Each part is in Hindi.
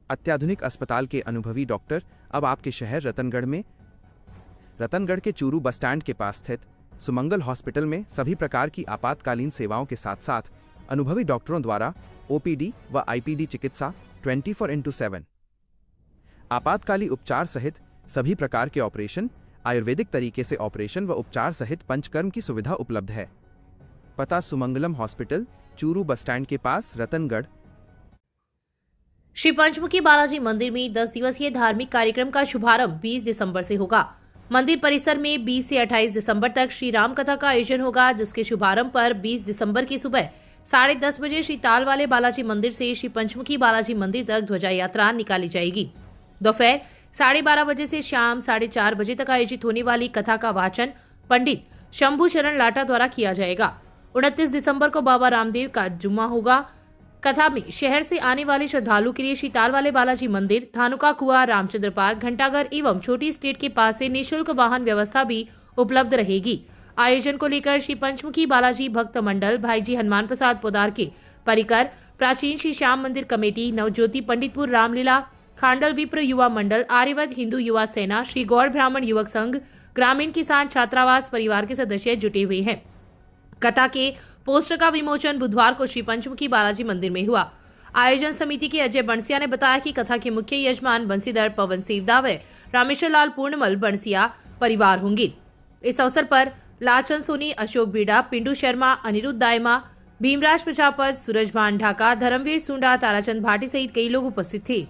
अत्याधुनिक अस्पताल के अनुभवी डॉक्टर अब आपके शहर रतनगढ़ में। रतनगढ़ के चूरू बस स्टैंड के पास स्थित सुमंगल हॉस्पिटल में सभी प्रकार की आपातकालीन सेवाओं के साथ साथ अनुभवी डॉक्टरों द्वारा ओपीडी व आईपीडी चिकित्सा 24x7, आपातकाली उपचार सहित सभी प्रकार के ऑपरेशन, आयुर्वेदिक तरीके से ऑपरेशन व उपचार सहित पंचकर्म की सुविधा उपलब्ध है। पता Sumangalam hospital, Churu bus stand के पास, रतनगढ़। श्री पंचमुखी बालाजी मंदिर में 10 दिवसीय धार्मिक कार्यक्रम का शुभारंभ 20 दिसंबर से होगा। मंदिर परिसर में 20 से 28 दिसंबर तक श्री राम कथा का आयोजन होगा, जिसके शुभारंभ पर 20 दिसंबर की सुबह 10:30 बजे श्री ताल वाले बालाजी मंदिर से श्री पंचमुखी बालाजी मंदिर तक ध्वजा यात्रा निकाली जाएगी। दोपहर 12:30 बजे से शाम 4:30 बजे तक आयोजित होने वाली कथा का वाचन पंडित शंभू शरण लाटा द्वारा किया जाएगा। 29 दिसंबर को बाबा रामदेव का जुम्मा होगा। कथा में शहर से आने वाले श्रद्धालु के लिए श्री ताल वाले बालाजी मंदिर, धानुका कुआ, रामचंद्र पार्क, घंटाघर एवं छोटी स्ट्रीट के पास से निःशुल्क वाहन व्यवस्था भी उपलब्ध रहेगी। आयोजन को लेकर श्री पंचमुखी बालाजी भक्त मंडल, भाईजी हनुमान प्रसाद पोदार के परिकर, प्राचीन श्री श्याम मंदिर कमेटी, नवज्योति पंडितपुर रामलीला, खांडल विप्र युवा मंडल, आर्यवत हिंदू युवा सेना, श्री गौड़ ब्राह्मण युवक संघ, ग्रामीण किसान छात्रावास परिवार के सदस्य जुटे हुए हैं। कथा के पोस्टर का विमोचन बुधवार को श्री पंचमुखी बालाजी मंदिर में हुआ। आयोजन समिति के अजय बंसिया ने बताया कि कथा के मुख्य यजमान बंसीधर पवन सेवदा व रामेश्वर लाल पूर्णमल बंसिया परिवार होंगे। इस अवसर पर लालचंद सोनी, अशोक बीड़ा, पिंडू शर्मा, अनिरुद्ध दायमा, भीमराज प्रजापत, सूरज भान ढाका, धर्मवीर सुंडा, ताराचंद भाटी सहित कई लोग उपस्थित थे।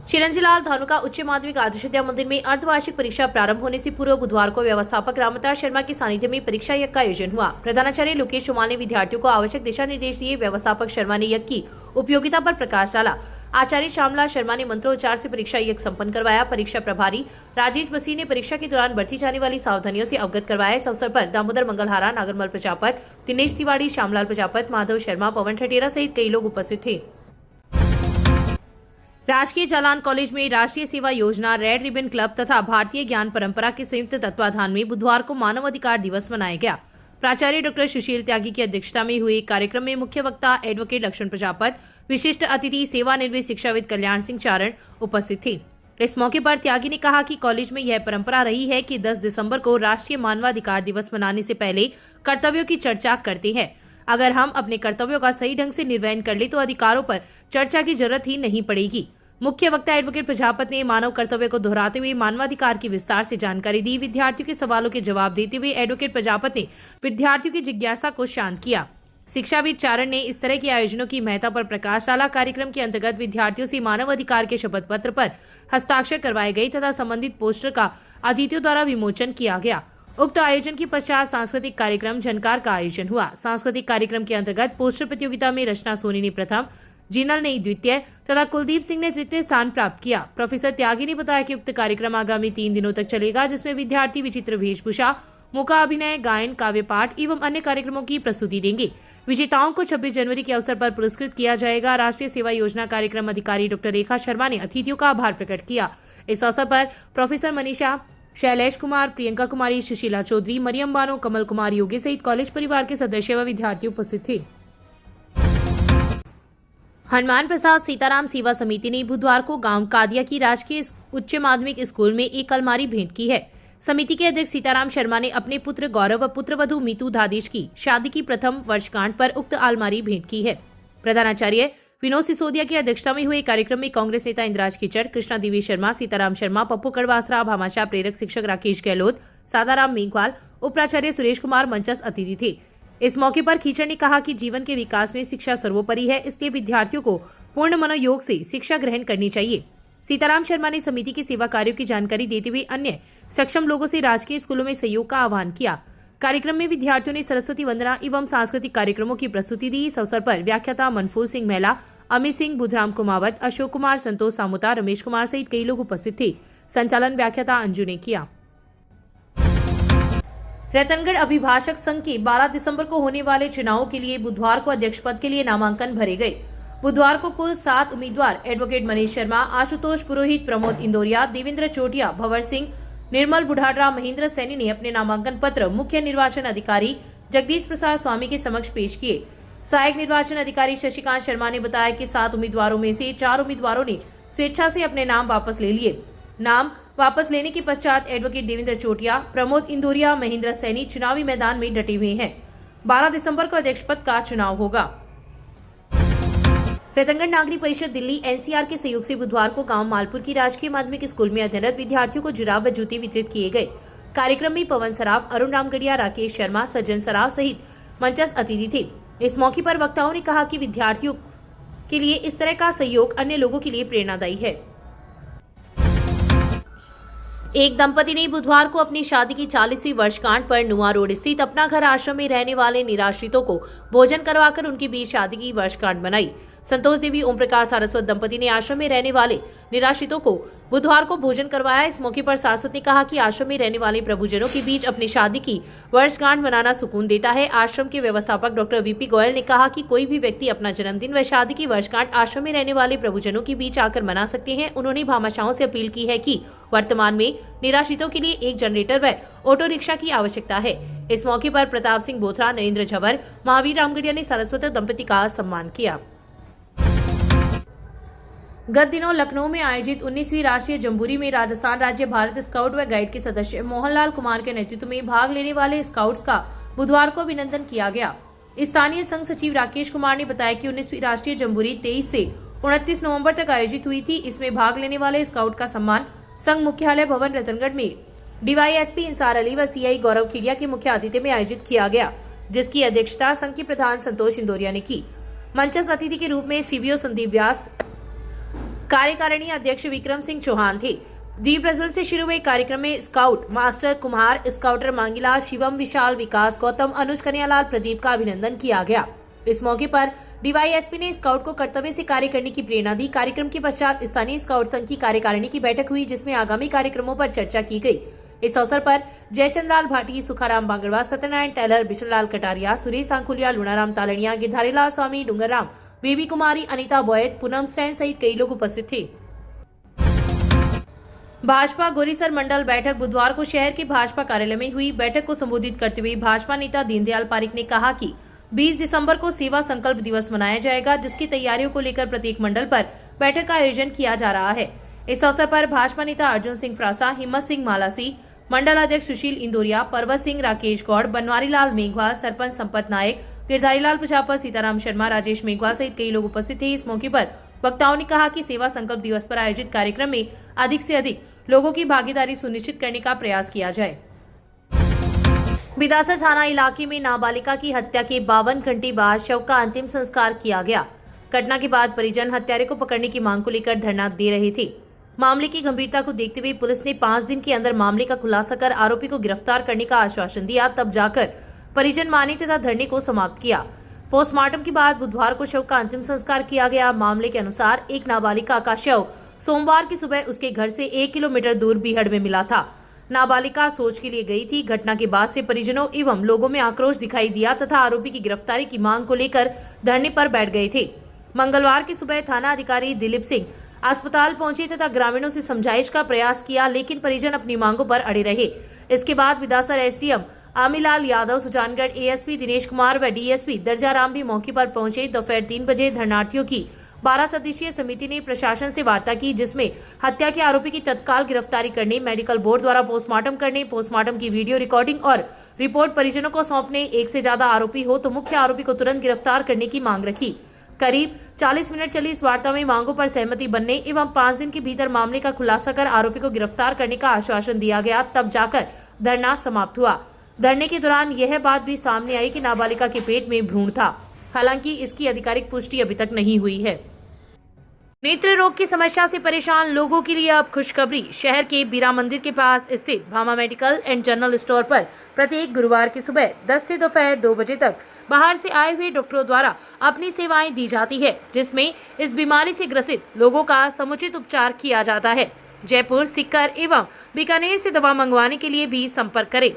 चिरंजीलाल धानुका उच्च माध्यमिक आदर्श विद्या मंदिर में अर्धवार्षिक परीक्षा प्रारंभ होने से पूर्व बुधवार को व्यवस्थापक रामतार शर्मा के सानिध्य में परीक्षा यज्ञ का आयोजन हुआ। प्रधानाचार्य लोकेश चौमाल ने विद्यार्थियों को आवश्यक दिशा निर्देश दिए। व्यवस्थापक शर्मा ने यज्ञ की उपयोगिता पर प्रकाश डाला। आचार्य श्यामलाल शर्मा ने मंत्रोच्चार से परीक्षा यज्ञ संपन्न करवाया। परीक्षा प्रभारी राजेश बसीर ने परीक्षा के दौरान बरती जाने वाली सावधानियों से अवगत करवाया। इस अवसर पर दामोदर मंगलहारा, नागरमल प्रजापत, दिनेश तिवारी, श्यामलाल प्रजापत, माधव शर्मा, पवन ठटेरा सहित कई लोग उपस्थित थे। राजकीय जालान कॉलेज में राष्ट्रीय सेवा योजना, रेड रिबन क्लब तथा भारतीय ज्ञान परंपरा के संयुक्त तत्वाधान में बुधवार को मानव अधिकार दिवस मनाया गया। प्राचार्य डॉक्टर सुशील त्यागी की अध्यक्षता में हुए कार्यक्रम में मुख्य वक्ता एडवोकेट लक्ष्मण प्रजापत, विशिष्ट अतिथि सेवानिवृत्त शिक्षाविद कल्याण सिंह चारण उपस्थित थे। इस मौके पर त्यागी ने कहा कि कॉलेज में यह परंपरा रही है कि 10 दिसंबर को राष्ट्रीय मानवाधिकार दिवस मनाने से पहले कर्तव्यों की चर्चा करते हैं। अगर हम अपने कर्तव्यों का सही ढंग से निर्वहन कर ले तो अधिकारों पर चर्चा की जरूरत ही नहीं पड़ेगी। मुख्य वक्ता एडवोकेट प्रजापत ने मानव कर्तव्य को दोहराते हुए मानवाधिकार की विस्तार से जानकारी दी। विद्यार्थियों के सवालों के जवाब देते हुए एडवोकेट प्रजापत ने विद्यार्थियों की जिज्ञासा को शांत किया। शिक्षाविद चारण ने इस तरह के आयोजनों की महत्ता पर प्रकाश डाला। कार्यक्रम के अंतर्गत विद्यार्थियों से मानव अधिकार के शपथ पत्र पर हस्ताक्षर करवाए गए तथा संबंधित पोस्टर का अतिथियों द्वारा विमोचन किया गया। उक्त आयोजन के पश्चात सांस्कृतिक कार्यक्रम झनकार का आयोजन हुआ। सांस्कृतिक कार्यक्रम के अंतर्गत पोस्टर प्रतियोगिता में रचना सोनी ने प्रथम, जीनल ने द्वितीय तथा कुलदीप सिंह ने तृतीय स्थान प्राप्त किया। प्रोफेसर त्यागी ने बताया कि उक्त कार्यक्रम आगामी 3 दिनों तक चलेगा, जिसमें विद्यार्थी विचित्र वेशभूषा, मूका अभिनय, गायन, काव्य पाठ एवं अन्य कार्यक्रमों की प्रस्तुति देंगे। विजेताओं को 26 जनवरी के अवसर पर पुरस्कृत किया जाएगा। राष्ट्रीय सेवा योजना कार्यक्रम अधिकारी डॉक्टर रेखा शर्मा ने अतिथियों का आभार प्रकट किया। इस अवसर पर प्रोफेसर मनीषा, शैलेश कुमार, प्रियंका कुमारी, सुशीला चौधरी, मरियम बानो, कमल कुमार योगी सहित कॉलेज परिवार के सदस्य व विद्यार्थी उपस्थित थे। हनुमान प्रसाद सीताराम सेवा समिति ने बुधवार को गांव कादिया की राजकीय उच्च माध्यमिक स्कूल में एक अलमारी भेंट की है। समिति के अध्यक्ष सीताराम शर्मा ने अपने पुत्र गौरव व पुत्रवधू मीतू धादेश की शादी की प्रथम वर्षगांठ पर उक्त अलमारी भेंट की है। प्रधानाचार्य विनोद सिसोदिया की अध्यक्षता में हुए कार्यक्रम में कांग्रेस नेता इंद्राज कीचड़, कृष्णा देवी शर्मा, सीताराम शर्मा, पप्पू कड़वासरा, भामाशाह प्रेरक शिक्षक राकेश गहलोत, सादाराम मेघवाल, उप प्राचार्य सुरेश कुमार मंचस्थ अतिथि थे। इस मौके पर कीचड़ ने कहा कि जीवन के विकास में शिक्षा सर्वोपरि है, इसलिए विद्यार्थियों को पूर्ण मनोयोग से शिक्षा ग्रहण करनी चाहिए। सीताराम शर्मा ने समिति के सेवा कार्यों की जानकारी देते हुए अन्य सक्षम लोगों से राजकीय स्कूलों में सहयोग का आह्वान किया। कार्यक्रम में विद्यार्थियों ने सरस्वती वंदना एवं सांस्कृतिक कार्यक्रमों की प्रस्तुति दी। इस अवसर पर व्याख्याता मनफूर सिंह महिला, अमित सिंह, बुधराम कुमावत, अशोक कुमार, संतोष सामुता, रमेश कुमार सहित कई लोग उपस्थित थे। संचालन व्याख्याता अंजू ने किया। रतनगढ़ अभिभाषक संघ के 12 दिसंबर को होने वाले चुनावों के लिए बुधवार को अध्यक्ष पद के लिए नामांकन भरे गए। बुधवार को कुल 7 उम्मीदवार एडवोकेट मनीष शर्मा, आशुतोष पुरोहित, प्रमोद इंदौरिया, देवेंद्र चोटिया, भंवर सिंह, निर्मल बुढ़ाडरा, महेंद्र सैनी ने अपने नामांकन पत्र मुख्य निर्वाचन अधिकारी जगदीश प्रसाद स्वामी के समक्ष पेश किए। सहायक निर्वाचन अधिकारी शशिकांत शर्मा ने बताया कि 7 उम्मीदवारों में से 4 उम्मीदवारों ने स्वेच्छा से अपने नाम वापस ले लिए। नाम वापस लेने के पश्चात एडवोकेट देवेंद्र चोटिया, प्रमोद इंदौरिया, महेंद्र सैनी चुनावी मैदान में डटे हुए हैं। 12 दिसंबर को अध्यक्ष पद का चुनाव होगा। रतनगढ़ नागरिक परिषद दिल्ली एनसीआर के सहयोग से बुधवार को गांव मालपुर की राजकीय माध्यमिक स्कूल में अध्ययनरत विद्यार्थियों को जुराब व जूते वितरित किए गए। कार्यक्रम में पवन सराफ, अरुण रामगढ़िया, राकेश शर्मा, सज्जन सराफ सहित मंचस्थ अतिथि थे। इस मौके पर वक्ताओं ने कहा कि विद्यार्थियों के लिए इस तरह का सहयोग अन्य लोगों के लिए प्रेरणादायी है। एक दंपति ने बुधवार को अपनी शादी की 40वीं वर्षगांठ पर नुआ रोड स्थित अपना घर आश्रम में रहने वाले निराश्रितों को भोजन करवाकर उनके बीच शादी की वर्षगांठ मनाई। संतोष देवी ओम प्रकाश सारस्वत दंपति ने आश्रम में रहने वाले निराश्रितों को बुधवार को भोजन करवाया। इस मौके पर सारस्वत ने कहा कि आश्रम में रहने वाले प्रभुजनों के बीच अपनी शादी की वर्षगांठ मनाना सुकून देता है। आश्रम के व्यवस्थापक डॉक्टर वीपी गोयल ने कहा कि कोई भी व्यक्ति अपना जन्मदिन व शादी की वर्षगांठ आश्रम में रहने वाले प्रभुजनों के बीच आकर मना सकते हैं। उन्होंने भामाशाहों से अपील की है कि वर्तमान में निराश्रितों के लिए एक जनरेटर व ऑटो रिक्शा की आवश्यकता है। इस मौके पर प्रताप सिंह बोथरा, नरेंद्र झवर, महावीर रामगढ़िया ने सारस्वत दंपति का सम्मान किया। गत दिनों लखनऊ में आयोजित 19वीं राष्ट्रीय जम्बूरी में राजस्थान राज्य भारत स्काउट व गाइड के सदस्य मोहनलाल कुमार के नेतृत्व में भाग लेने वाले स्काउट्स का बुधवार को अभिनंदन किया गया। स्थानीय संघ सचिव राकेश कुमार ने बताया कि 19वीं राष्ट्रीय जम्बूरी 23 से 29 नवंबर तक आयोजित हुई थी। इसमें भाग लेने वाले स्काउट का सम्मान संघ मुख्यालय भवन रतनगढ़ में डीवाईएसपी इंसार अली व सीआई गौरव खीड़िया के मुख्य अतिथि में आयोजित किया गया, जिसकी अध्यक्षता संघ के प्रधान संतोष इंदौरिया ने की। मंचस्थ अतिथि के रूप में सीबीओ संदीप व्यास, कार्यकारिणी अध्यक्ष विक्रम सिंह चौहान थे। दीप प्रज्वलन से शुरू हुए कार्यक्रम में scout master Kumar, scouter Mangilal, Shivam, Vishal, Vikas, Gautam, Anuj, Kanyalal, Pradeep का अभिनंदन किया गया। इस मौके पर डीवाईएसपी ने स्काउट को कर्तव्य से कार्य करने की प्रेरणा दी। कार्यक्रम के पश्चात स्थानीय स्काउट संघ की कार्यकारिणी की बैठक हुई, जिसमें आगामी कार्यक्रमों पर चर्चा की गई। इस अवसर पर जयचंद लाल भाटी, सुखाराम बांगड़वा, सत्यनारायण टेलर, बिशनलाल कटारिया, सुरेश सांखुलिया, लुणाराम तालड़िया, गिरधारीलाल स्वामी, डूंगरराम, बेबी कुमारी, अनिता बोयत, पूनम सेन सहित कई लोग उपस्थित थे। भाजपा गोरीसर मंडल बैठक बुधवार को शहर के भाजपा कार्यालय में हुई। बैठक को संबोधित करते हुए भाजपा नेता दीनदयाल पारिक ने कहा कि 20 दिसंबर को सेवा संकल्प दिवस मनाया जाएगा, जिसकी तैयारियों को लेकर प्रत्येक मंडल पर बैठक का आयोजन किया जा रहा है। इस अवसर पर भाजपा नेता अर्जुन सिंह फ्रासा, हिम्मत सिंह मालासी, मंडल अध्यक्ष सुशील इंदौरिया, पर्वत सिंह, राकेश गौड़, बनवारी लाल मेघवाल, सरपंच संपत नायक, गिरधारीलाल प्रजापत, सीताराम शर्मा, राजेश मेघवाल सहित कई लोग उपस्थित थे। इस मौके पर वक्ताओं ने कहा कि सेवा संकल्प दिवस पर आयोजित कार्यक्रम में अधिक से अधिक लोगों की भागीदारी सुनिश्चित करने का प्रयास किया जाए। बिदासर थाना इलाके में नाबालिगा की हत्या के 52 घंटे बाद शव का अंतिम संस्कार किया गया। घटना के बाद परिजन हत्यारे को पकड़ने की मांग को लेकर धरना दे रहे थे। मामले की गंभीरता को देखते हुए पुलिस ने 5 दिन के अंदर मामले का खुलासा कर आरोपी को गिरफ्तार करने का आश्वासन दिया, तब जाकर परिजन माने तथा धरने को समाप्त किया। पोस्टमार्टम के बाद बुधवार को शव का अंतिम संस्कार किया गया। मामले के अनुसार एक नाबालिगा का शव सोमवार की सुबह उसके घर से 1 किलोमीटर दूर बीहड़ में मिला था। नाबालिगा सोच के लिए गई थी। घटना के बाद से परिजनों एवं लोगों में आक्रोश दिखाई दिया तथा आरोपी की गिरफ्तारी की मांग को लेकर धरने पर बैठ गए थे। मंगलवार की सुबह थाना अधिकारी दिलीप सिंह अस्पताल पहुंचे तथा ग्रामीणों से समझाइश का प्रयास किया, लेकिन परिजन अपनी मांगों पर अड़े रहे। इसके बाद बिदासर एसडीएम आमीलाल यादव, सुजानगढ़ एएसपी दिनेश कुमार व डीएसपी दर्जाराम भी मौके पर पहुंचे। दोपहर 3 बजे धरनार्थियों की 12 सदस्यीय समिति ने प्रशासन से वार्ता की, जिसमें हत्या के आरोपी की तत्काल गिरफ्तारी करने, मेडिकल बोर्ड द्वारा पोस्टमार्टम करने, पोस्टमार्टम की वीडियो रिकॉर्डिंग और रिपोर्ट परिजनों को सौंपने, एक से ज्यादा आरोपी हो तो मुख्य आरोपी को तुरंत गिरफ्तार करने की मांग रखी। करीब 40 मिनट चली इस वार्ता में मांगों पर सहमति बनने एवं 5 दिन के भीतर मामले का खुलासा कर आरोपी को गिरफ्तार करने का आश्वासन दिया गया, तब जाकर धरना समाप्त हुआ। धरने के दौरान यह बात भी सामने आई कि नाबालिगा के पेट में भ्रूण था। हालांकि इसकी आधिकारिक पुष्टि अभी तक नहीं हुई है। नेत्र रोग की समस्या से परेशान लोगों के लिए अब खुशखबरी। शहर के बीरा मंदिर के पास स्थित Bhama medical and general store पर प्रत्येक गुरुवार की सुबह 10 से दोपहर 2 बजे तक बाहर से आए हुए डॉक्टरों द्वारा अपनी सेवाएं दी जाती है, जिसमें इस बीमारी से ग्रसित लोगों का समुचित उपचार किया जाता है। जयपुर, सीकर एवं बीकानेर से दवा मंगवाने के लिए भी संपर्क करें।